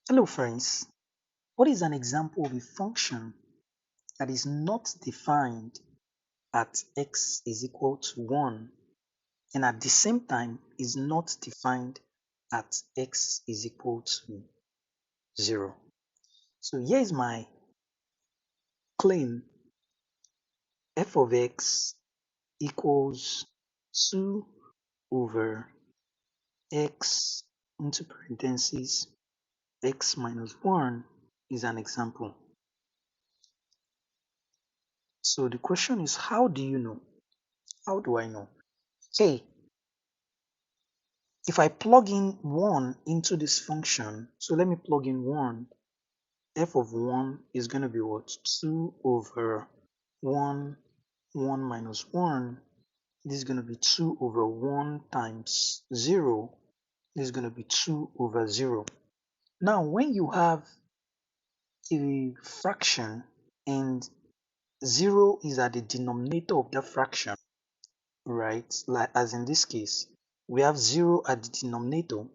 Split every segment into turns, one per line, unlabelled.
Hello friends, what is an example of a function that is not defined at x is equal to 1 and at the same time is not defined at x is equal to 0? So here is my claim: f of x equals 2 over x into parentheses x minus 1 is an example. So the question is, how do you know? How do I know? Okay, if I plug in 1 into this function, so let me plug in 1, f of 1 is going to be what? 2 over 1, 1 minus 1. This is going to be 2 over 1 times 0. This is going to be 2 over 0. Now, when you have a fraction and 0 is at the denominator of that fraction, right? Like as in this case, we have 0 at the denominator.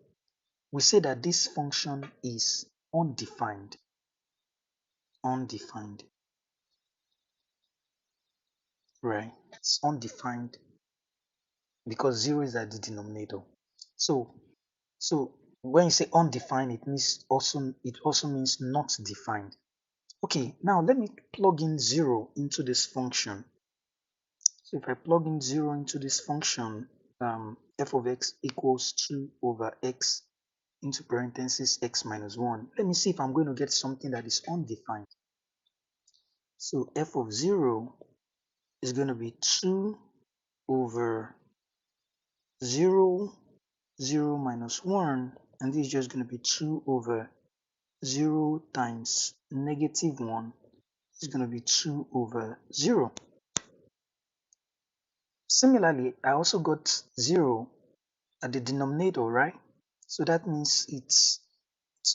We say that this function is undefined. Undefined, right? It's undefined because 0 is at the denominator. So when you say undefined, it also means not defined. Okay, now let me plug in 0 into this function. So if I plug in 0 into this function, f of x equals 2 over x into parentheses x minus 1. Let me see if I'm going to get something that is undefined. So f of 0 is going to be 2 over 0, 0 minus 1, and this is just going to be 2 over 0 times negative 1 is going to be 2 over 0. Similarly, I also got 0 at the denominator, right? So that means it's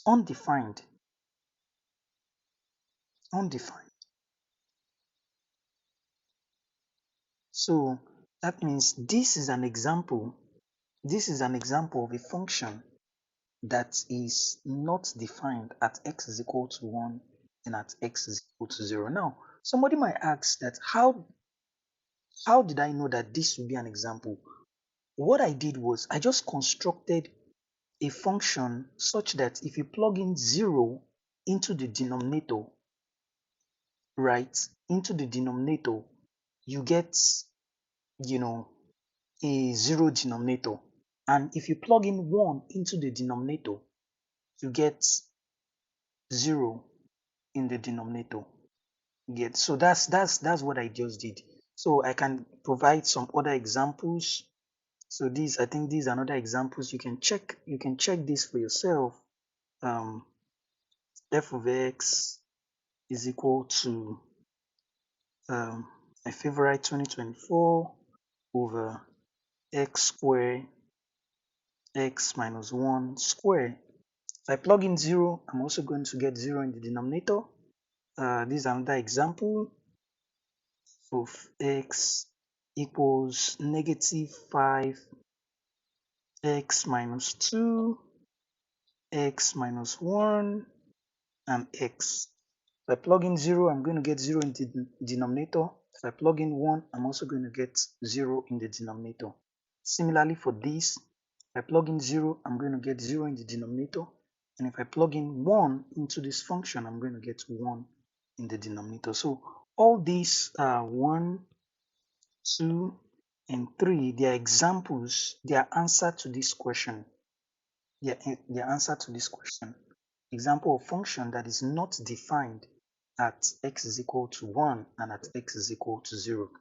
undefined. Undefined. So that means this is an example. This is an example of a function that is not defined at x is equal to 1 and at x is equal to 0. Now, somebody might ask that how did I know that this would be an example? What I did was I just constructed a function such that if you plug in 0 into the denominator, right, into the denominator, you get, a 0 denominator. And if you plug in 1 into the denominator, you get 0 in the denominator. So that's what I just did. So I can provide some other examples. So I think these are another examples. You can check this for yourself. F of x is equal to my favorite 2024 over x squared x minus 1 squared. If I plug in 0, I'm also going to get 0 in the denominator. This is another example of x equals negative 5 x minus 2 x minus 1 and x. If I plug in 0, I'm going to get 0 in the denominator. If I plug in 1, I'm also going to get 0 in the denominator. Similarly for this, if I plug in 0, I'm going to get 0 in the denominator. And if I plug in 1 into this function, I'm going to get 1 in the denominator. So all these 1, 2, and 3, they are examples, they are answer to this question. They are answer to this question. Example of function that is not defined at x is equal to 1 and at x is equal to 0.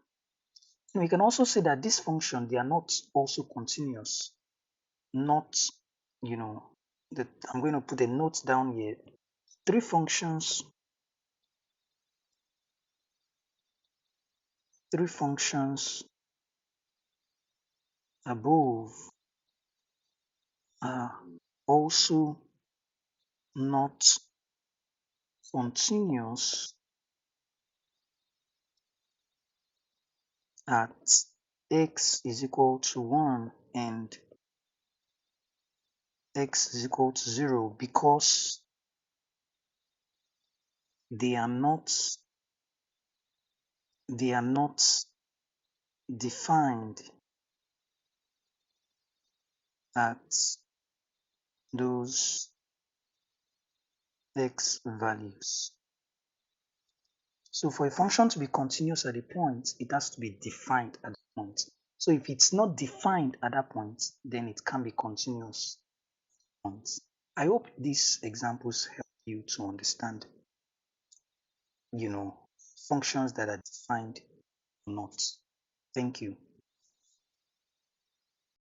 And we can also say that this function, they are not also continuous. Not, that I'm going to put a note down here. Three functions above are also not continuous at x is equal to 1 and x is equal to 0 because they are not they are not defined at those x values. So for a function to be continuous at a point, it has to be defined at that point. So if it's not defined at that point, then it can be continuous at that point. I hope these examples help you to understand, you know, functions that are defined or not. Thank you.